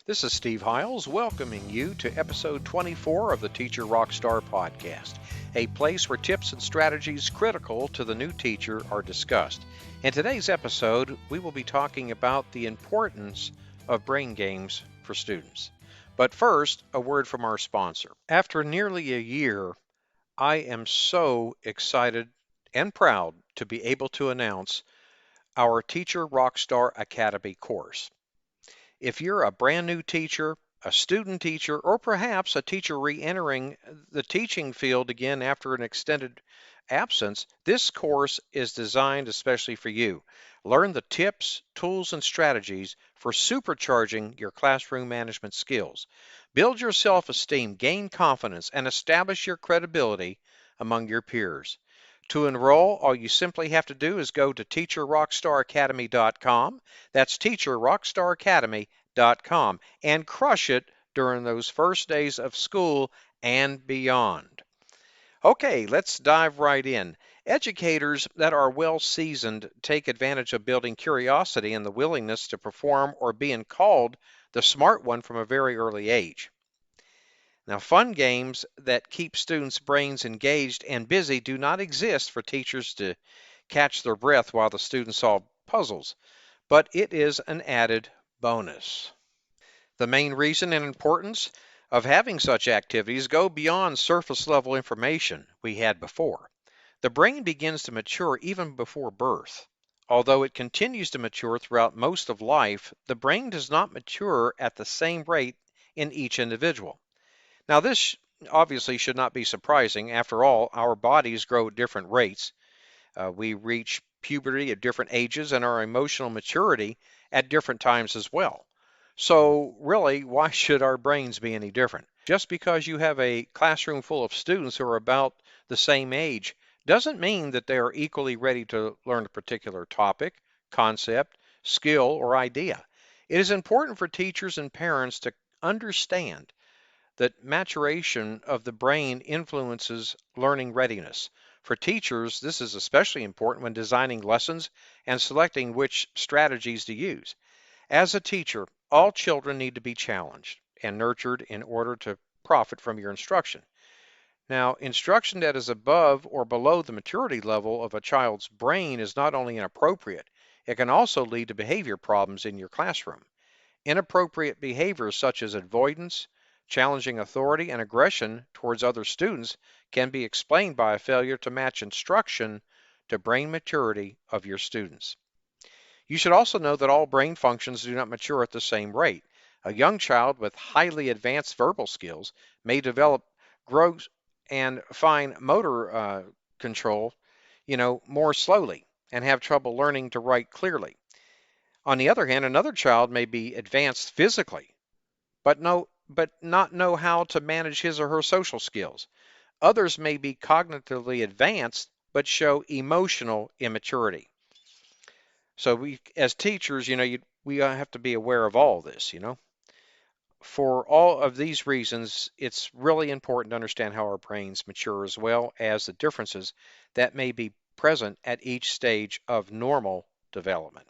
This is Steve Hiles welcoming you to episode 24 of the Teacher Rockstar podcast, a place where tips and strategies critical to the new teacher are discussed. In today's episode, we will be talking about the importance of brain games for students. But first, a word from our sponsor. After nearly a year, I am so excited and proud to be able to announce our Teacher Rockstar Academy course. If you're a brand new teacher, a student teacher, or perhaps a teacher re-entering the teaching field again after an extended absence, this course is designed especially for you. Learn the tips, tools, and strategies for supercharging your classroom management skills. Build your self-esteem, gain confidence, and establish your credibility among your peers. To enroll, all you simply have to do is go to teacherrockstaracademy.com. That's teacherrockstaracademy.com and crush it during those first days of school and beyond. Okay, let's dive right in. Educators that are well seasoned take advantage of building curiosity and the willingness to perform or being called the smart one from a very early age. Now, fun games that keep students' brains engaged and busy do not exist for teachers to catch their breath while the students solve puzzles, but it is an added bonus. The main reason and importance of having such activities go beyond surface level information we had before. The brain begins to mature even before birth. Although it continues to mature throughout most of life, the brain does not mature at the same rate in each individual. Now, this obviously should not be surprising. After all, our bodies grow at different rates. We reach puberty at different ages and our emotional maturity at different times as well. So, really, why should our brains be any different? Just because you have a classroom full of students who are about the same age doesn't mean that they are equally ready to learn a particular topic, concept, skill, or idea. It is important for teachers and parents to understand that maturation of the brain influences learning readiness. For teachers, this is especially important when designing lessons and selecting which strategies to use. As a teacher, all children need to be challenged and nurtured in order to profit from your instruction. Now, instruction that is above or below the maturity level of a child's brain is not only inappropriate, it can also lead to behavior problems in your classroom. Inappropriate behaviors such as avoidance, challenging authority, and aggression towards other students can be explained by a failure to match instruction to brain maturity of your students. You should also know that all brain functions do not mature at the same rate. A young child with highly advanced verbal skills may develop gross and fine motor control, more slowly and have trouble learning to write clearly. On the other hand, another child may be advanced physically, but not know how to manage his or her social skills. Others may be cognitively advanced, but show emotional immaturity. So we, as teachers, we have to be aware of all this. For all of these reasons, it's really important to understand how our brains mature as well as the differences that may be present at each stage of normal development.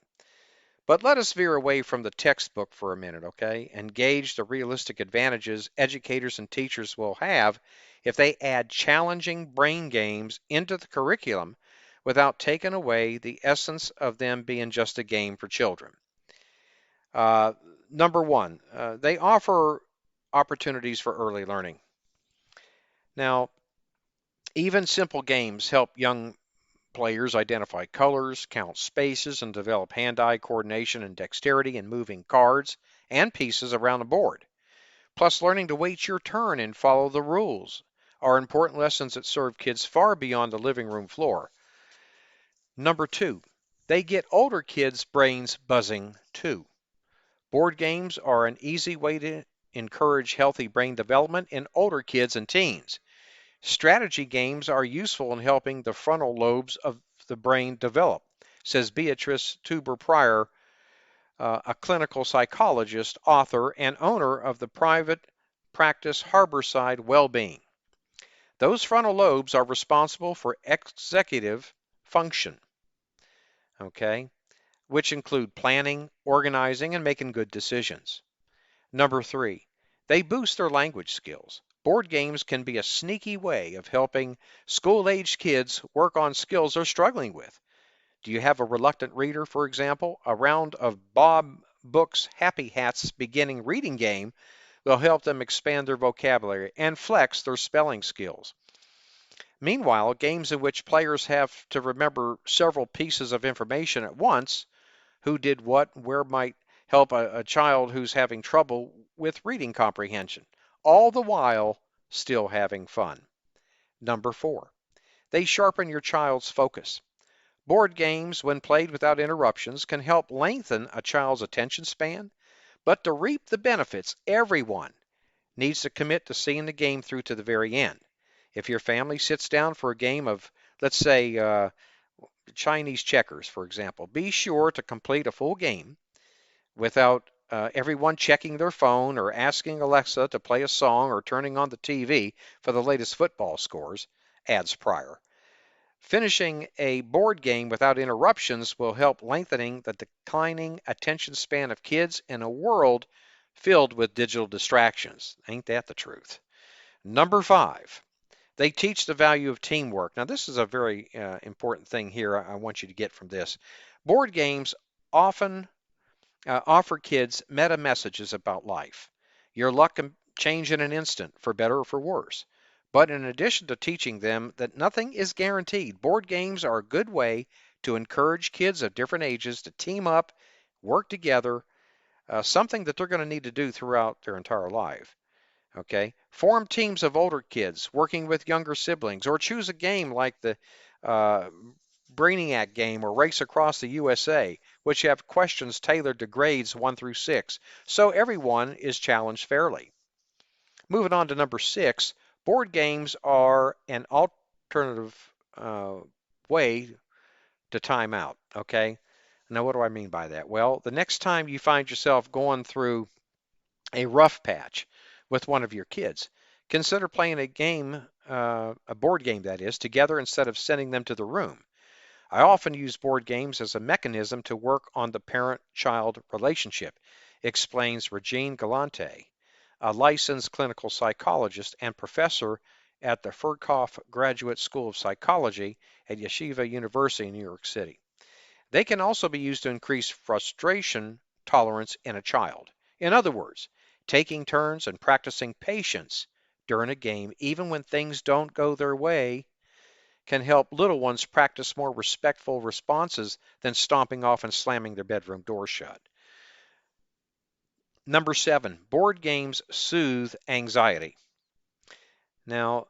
But let us veer away from the textbook for a minute, okay, and gauge the realistic advantages educators and teachers will have if they add challenging brain games into the curriculum without taking away the essence of them being just a game for children. Uh, Number one, they offer opportunities for early learning. Now, even simple games help young players identify colors, count spaces, and develop hand-eye coordination and dexterity in moving cards and pieces around the board. Plus, learning to wait your turn and follow the rules are important lessons that serve kids far beyond the living room floor. Number two, they get older kids' brains buzzing too. Board games are an easy way to encourage healthy brain development in older kids and teens. Strategy games are useful in helping the frontal lobes of the brain develop, says Beatrice Tuber Pryor, a clinical psychologist, author, and owner of the private practice Harborside Wellbeing. Those frontal lobes are responsible for executive function, okay, which include planning, organizing, and making good decisions. Number 3, they boost their language skills. Board games can be a sneaky way of helping school-aged kids work on skills they're struggling with. Do you have a reluctant reader, for example? A round of Bob Book's Happy Hats beginning reading game will help them expand their vocabulary and flex their spelling skills. Meanwhile, games in which players have to remember several pieces of information at once, who did what, where, might help a child who's having trouble with reading comprehension, all the while still having fun. Number 4, they sharpen your child's focus. Board games, when played without interruptions, can help lengthen a child's attention span, but to reap the benefits, everyone needs to commit to seeing the game through to the very end. If your family sits down for a game of, let's say, Chinese checkers, for example, be sure to complete a full game without everyone checking their phone or asking Alexa to play a song or turning on the TV for the latest football scores, adds Pryor. Finishing a board game without interruptions will help lengthening the declining attention span of kids in a world filled with digital distractions. Ain't that the truth? Number 5, they teach the value of teamwork. Now, this is a very important thing here I want you to get from this. Board games often offer kids meta messages about life. Your luck can change in an instant, for better or for worse. But in addition to teaching them that nothing is guaranteed, board games are a good way to encourage kids of different ages to team up, work together, something that they're going to need to do throughout their entire life. Okay, form teams of older kids working with younger siblings, or choose a game like the uh, Brainiac game or Race Across the USA, which have questions tailored to grades 1 through 6, so everyone is challenged fairly. Moving on to number 6, board games are an alternative way to time out. Okay, now what do I mean by that? Well, the next time you find yourself going through a rough patch with one of your kids, consider playing a game, a board game that is, together instead of sending them to the room. I often use board games as a mechanism to work on the parent-child relationship, explains Regine Galante, a licensed clinical psychologist and professor at the Furkhoff Graduate School of Psychology at Yeshiva University in New York City. They can also be used to increase frustration tolerance in a child. In other words, taking turns and practicing patience during a game, even when things don't go their way, can help little ones practice more respectful responses than stomping off and slamming their bedroom door shut. Number 7, board games soothe anxiety. Now,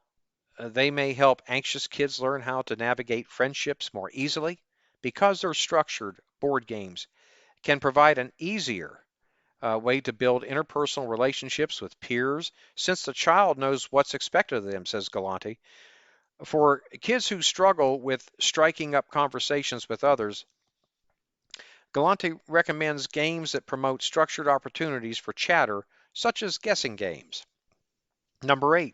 they may help anxious kids learn how to navigate friendships more easily because they're structured. Board games can provide an easier way to build interpersonal relationships with peers since the child knows what's expected of them, says Galante. For kids who struggle with striking up conversations with others, Galante recommends games that promote structured opportunities for chatter, such as guessing games. Number 8,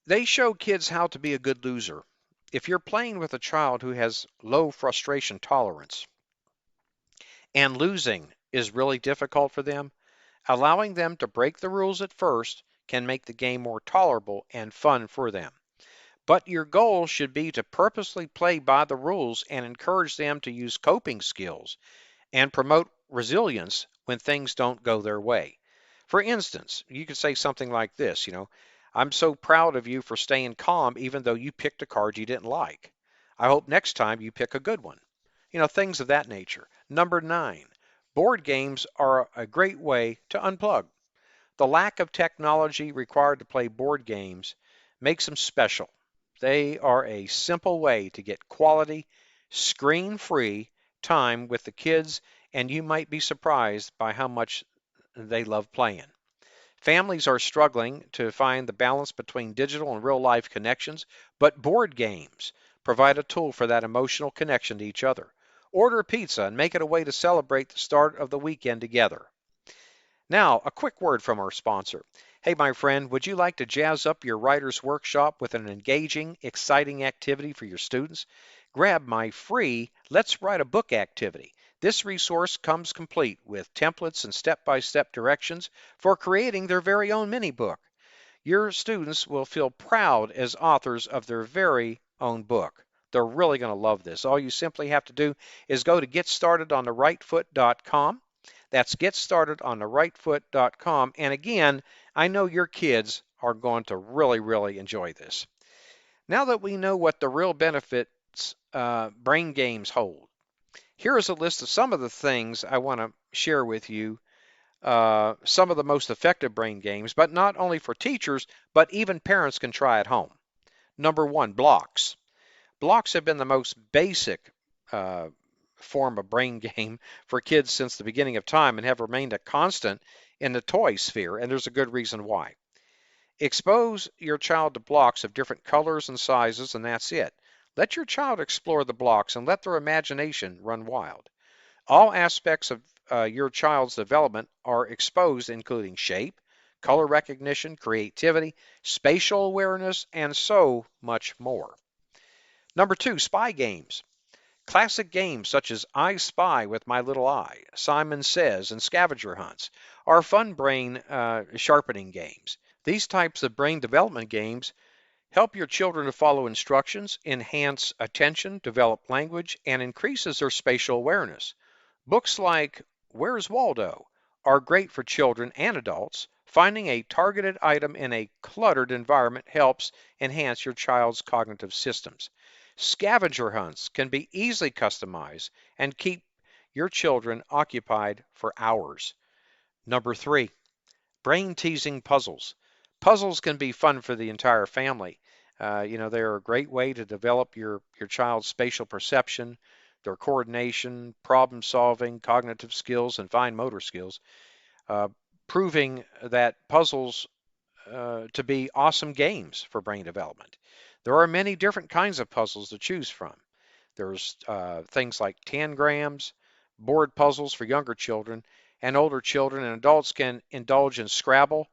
they show kids how to be a good loser. If you're playing with a child who has low frustration tolerance and losing is really difficult for them, allowing them to break the rules at first can make the game more tolerable and fun for them. But your goal should be to purposely play by the rules and encourage them to use coping skills and promote resilience when things don't go their way. For instance, you could say something like this, I'm so proud of you for staying calm even though you picked a card you didn't like. I hope next time you pick a good one. Things of that nature. Number 9, board games are a great way to unplug. The lack of technology required to play board games makes them special. They are a simple way to get quality, screen-free time with the kids, and you might be surprised by how much they love playing. Families are struggling to find the balance between digital and real-life connections, but board games provide a tool for that emotional connection to each other. Order a pizza and make it a way to celebrate the start of the weekend together. Now, a quick word from our sponsor. Hey, my friend, would you like to jazz up your writer's workshop with an engaging, exciting activity for your students? Grab my free Let's Write a Book activity. This resource comes complete with templates and step-by-step directions for creating their very own mini book. Your students will feel proud as authors of their very own book. They're really going to love this. All you simply have to do is go to getstartedontheRightFoot.com. That's getstartedontheRightFoot.com. And again, I know your kids are going to really enjoy this. Now that we know what the real benefits brain games hold, here is a list of some of the things I want to share with you, some of the most effective brain games, but not only for teachers, but even parents can try at home. Number one, blocks. Blocks have been the most basic form of brain game for kids since the beginning of time and have remained a constant in the toy sphere, and there's a good reason why. Expose your child to blocks of different colors and sizes, and that's it. Let your child explore the blocks and let their imagination run wild. All aspects of your child's development are exposed, including shape, color recognition, creativity, spatial awareness, and so much more. Number two, spy games. Classic games such as I Spy with My Little Eye, Simon Says, and Scavenger Hunts are fun brain sharpening games. These types of brain development games help your children to follow instructions, enhance attention, develop language, and increases their spatial awareness. Books like Where's Waldo are great for children and adults. Finding a targeted item in a cluttered environment helps enhance your child's cognitive systems. Scavenger hunts can be easily customized and keep your children occupied for hours. Number three, brain-teasing puzzles. Puzzles can be fun for the entire family. They're a great way to develop your child's spatial perception, their coordination, problem solving, cognitive skills, and fine motor skills, proving that puzzles to be awesome games for brain development. There are many different kinds of puzzles to choose from. There's things like tangrams, board puzzles for younger children, and older children and adults can indulge in Scrabble,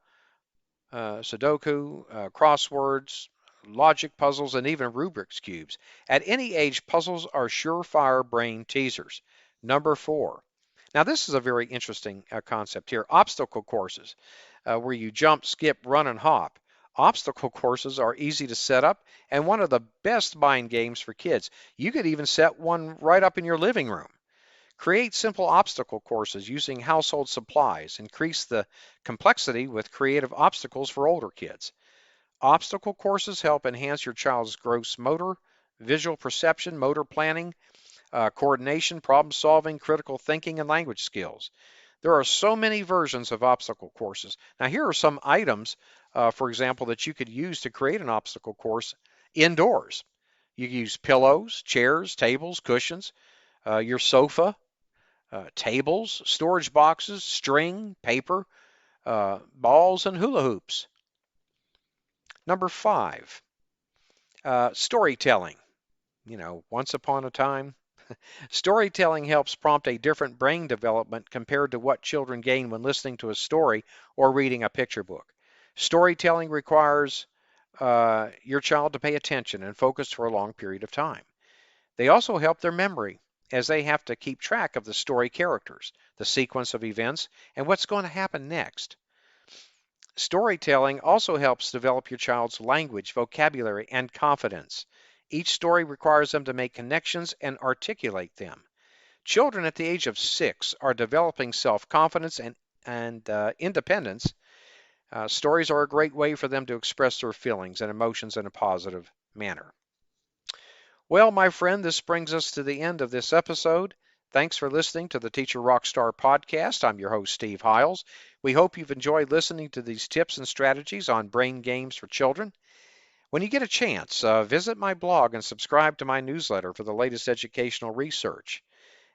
Sudoku, crosswords, logic puzzles, and even Rubik's Cubes. At any age, puzzles are surefire brain teasers. Number four. Now, this is a very interesting concept here. Obstacle courses, where you jump, skip, run, and hop. Obstacle courses are easy to set up and one of the best mind games for kids. You could even set one right up in your living room. Create simple obstacle courses using household supplies. Increase the complexity with creative obstacles for older kids. Obstacle courses help enhance your child's gross motor, visual perception, motor planning, coordination, problem solving, critical thinking, and language skills. There are so many versions of obstacle courses. Now, here are some items, for example, that you could use to create an obstacle course indoors. You use pillows, chairs, tables, cushions, your sofa, tables, storage boxes, string, paper, balls, and hula hoops. Number five, storytelling. Once upon a time. Storytelling helps prompt a different brain development compared to what children gain when listening to a story or reading a picture book. Storytelling requires your child to pay attention and focus for a long period of time. They also help their memory as they have to keep track of the story characters, the sequence of events, and what's going to happen next. Storytelling also helps develop your child's language, vocabulary, and confidence. Each story requires them to make connections and articulate them. Children at the age of 6 are developing self-confidence and independence. Stories are a great way for them to express their feelings and emotions in a positive manner. Well, my friend, this brings us to the end of this episode. Thanks for listening to the Teacher Rockstar podcast. I'm your host, Steve Hiles. We hope you've enjoyed listening to these tips and strategies on brain games for children. When you get a chance, visit my blog and subscribe to my newsletter for the latest educational research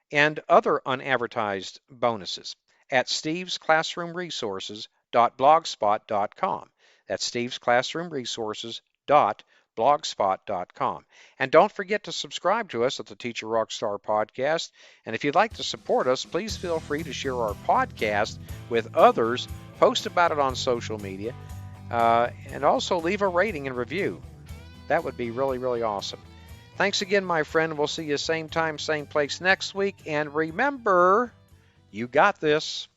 and other unadvertised bonuses at stevesclassroomresources.blogspot.com. That's stevesclassroomresources.blogspot.com. And don't forget to subscribe to us at the Teacher Rockstar podcast. And if you'd like to support us, please feel free to share our podcast with others, post about it on social media, and also leave a rating and review. That would be really awesome. Thanks again, my friend. We'll see you same time, same place next week. And remember, you got this.